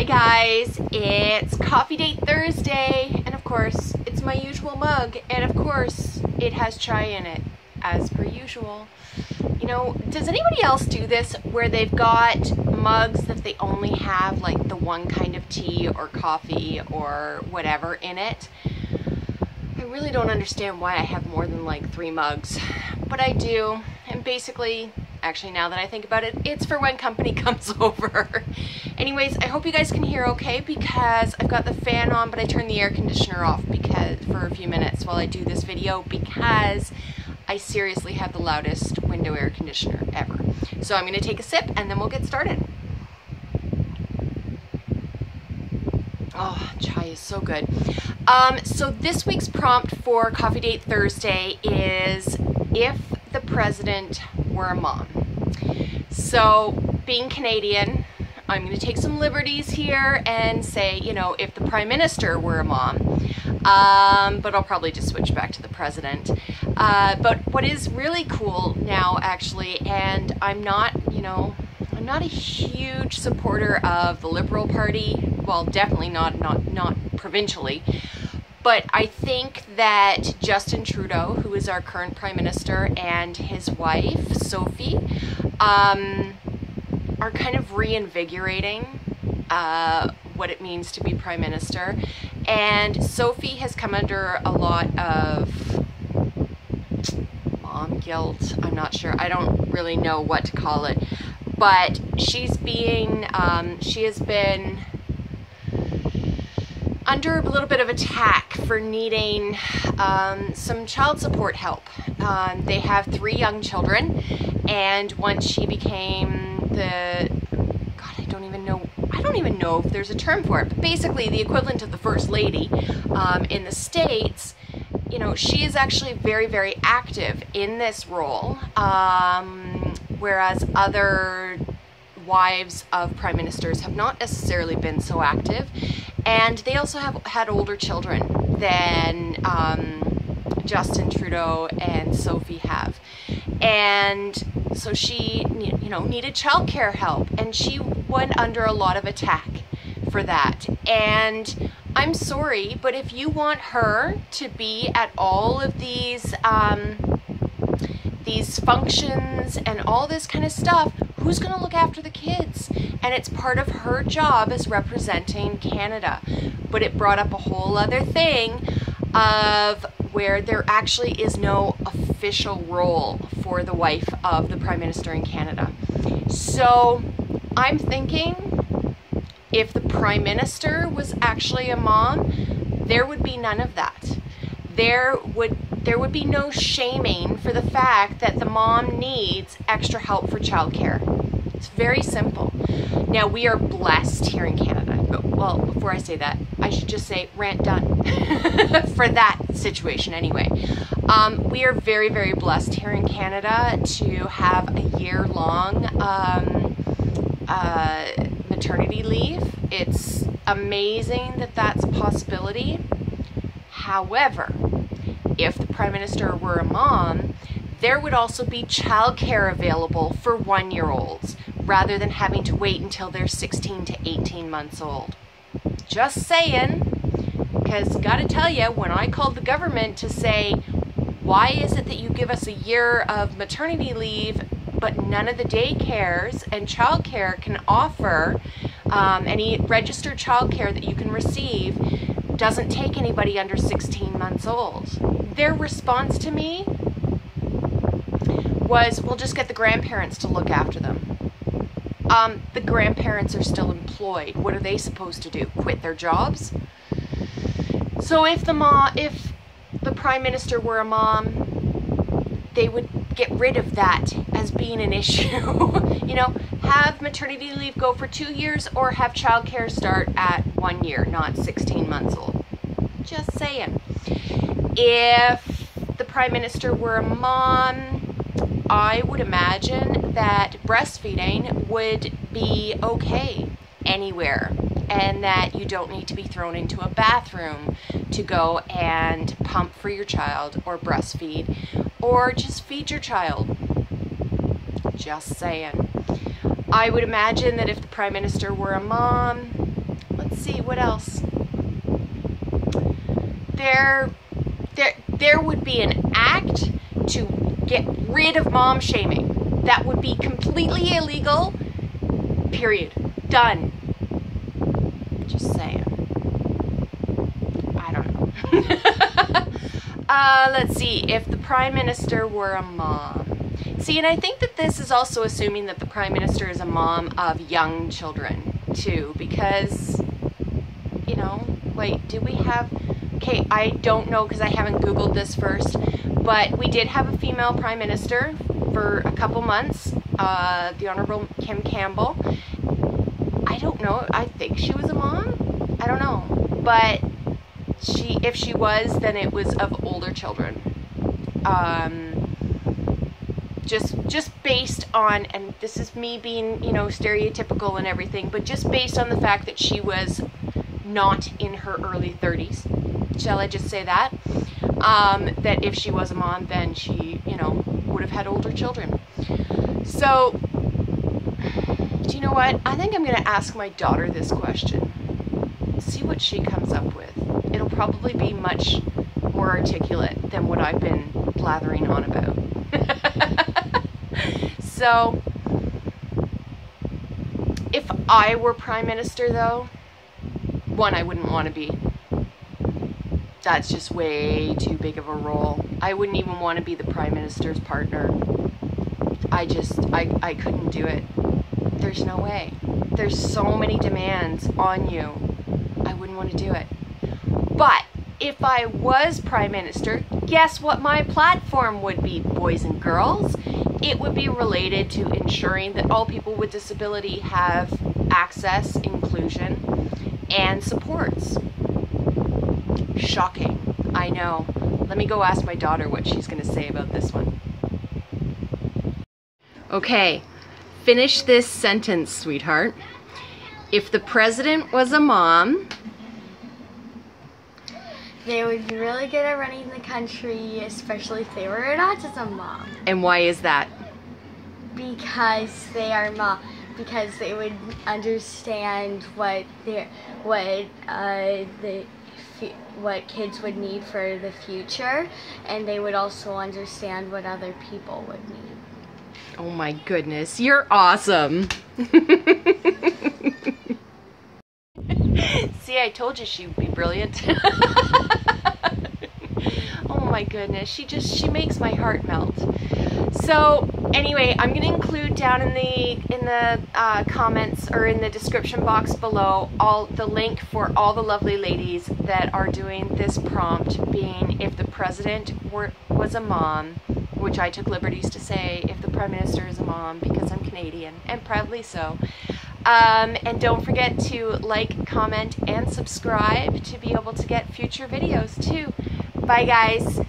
Hi guys, it's Coffee Date Thursday, and of course, it's my usual mug, and of course, it has chai in it, as per usual. You know, does anybody else do this where they've got mugs that they only have like the one kind of tea or coffee or whatever in it? I really don't understand why I have more than like 3 mugs, but I do, and basically, actually now that I think about it, it's for when company comes over. Anyways, I hope you guys can hear okay because I've got the fan on, but I turned the air conditioner off for a few minutes while I do this video because I seriously have the loudest window air conditioner ever. So I'm going to take a sip and then we'll get started. Oh, chai is so good. So this week's prompt for Coffee Date Thursday is if the president were a mom. So being Canadian, I'm going to take some liberties here and say, you know, if the Prime Minister were a mom, but I'll probably just switch back to the president. But what is really cool now, actually, and I'm not, you know, I'm not a huge supporter of the Liberal Party. Well, definitely not provincially. But I think that Justin Trudeau, who is our current Prime Minister, and his wife, Sophie, are kind of reinvigorating what it means to be Prime Minister. And Sophie has come under a lot of mom guilt. I'm not sure. I don't really know what to call it. But she has been under a little bit of attack for needing some child support help. They have 3 young children, and once she became I don't even know if there's a term for it, but basically the equivalent of the First Lady in the States, you know, she is actually very, very active in this role, whereas other wives of prime ministers have not necessarily been so active, and they also have had older children than Justin Trudeau and Sophie have, and so she, you know, needed childcare help, and she went under a lot of attack for that. And I'm sorry, but if you want her to be at all of these functions and all this kind of stuff, who's going to look after the kids? And it's part of her job as representing Canada. But it brought up a whole other thing of where there actually is no official role for the wife of the Prime Minister in Canada. So I'm thinking if the Prime Minister was actually a mom, there would be none of that. There would be no shaming for the fact that the mom needs extra help for childcare. It's very simple. Now, we are blessed here in Canada. Well, before I say that, I should just say rant done for that situation anyway. We are very, very blessed here in Canada to have a year-long maternity leave. It's amazing that that's a possibility. However, if the Prime Minister were a mom, there would also be childcare available for 1-year-olds rather than having to wait until they're 16 to 18 months old. Just saying, because gotta tell you, when I called the government to say, why is it that you give us a year of maternity leave, but none of the daycares and childcare can offer any registered childcare that you can receive doesn't take anybody under 16 months old. Their response to me was, we'll just get the grandparents to look after them. The grandparents are still employed. What are they supposed to do? Quit their jobs? So if the Prime Minister were a mom, they would get rid of that as being an issue. You know, have maternity leave go for 2 years or have childcare start at 1 year, not 16 months old. Just saying. If the Prime Minister were a mom, I would imagine that breastfeeding would be okay anywhere, and that you don't need to be thrown into a bathroom to go and pump for your child or breastfeed or just feed your child. Just saying. I would imagine that if the Prime Minister were a mom, let's see, what else? There would be an act to get rid of mom shaming. That would be completely illegal. Period. Done. Just saying. I don't know. Let's see. If the Prime Minister were a mom. See, and I think that this is also assuming that the Prime Minister is a mom of young children, too. Because, you know, wait, did we have... Okay, I don't know because I haven't Googled this first. But we did have a female Prime Minister for a couple months. The Honorable Kim Campbell. I don't know. I think she was a mom. I don't know. But if she was, then it was of older children. Just based on, and this is me being, you know, stereotypical and everything, but just based on the fact that she was not in her early 30s. Shall I just say that? That if she was a mom, then she, you know, would have had older children. So, do you know what? I think I'm going to ask my daughter this question. See what she comes up with. It'll probably be much more articulate than what I've been blathering on about. So, if I were Prime Minister, though, one, I wouldn't want to be. That's just way too big of a role. I wouldn't even want to be the Prime Minister's partner. I couldn't do it. There's no way. There's so many demands on you. I wouldn't want to do it. But if I was Prime Minister, guess what my platform would be, boys and girls? It would be related to ensuring that all people with disability have access, inclusion, and supports. Shocking. I know. Let me go ask my daughter what she's going to say about this one. Okay, finish this sentence, sweetheart. If the president was a mom... They would be really good at running the country, especially if they were an autism mom. And why is that? Because they are mom. Because they would understand what kids would need for the future, and they would also understand what other people would need. Oh my goodness, you're awesome. See, I told you she would be brilliant. Oh my goodness, she makes my heart melt. So anyway, I'm going to include down in the comments or in the description box below the link for all the lovely ladies that are doing this prompt, being if the president was a mom, which I took liberties to say if the Prime Minister is a mom because I'm Canadian, and proudly so. And don't forget to like, comment, and subscribe to be able to get future videos too. Bye guys.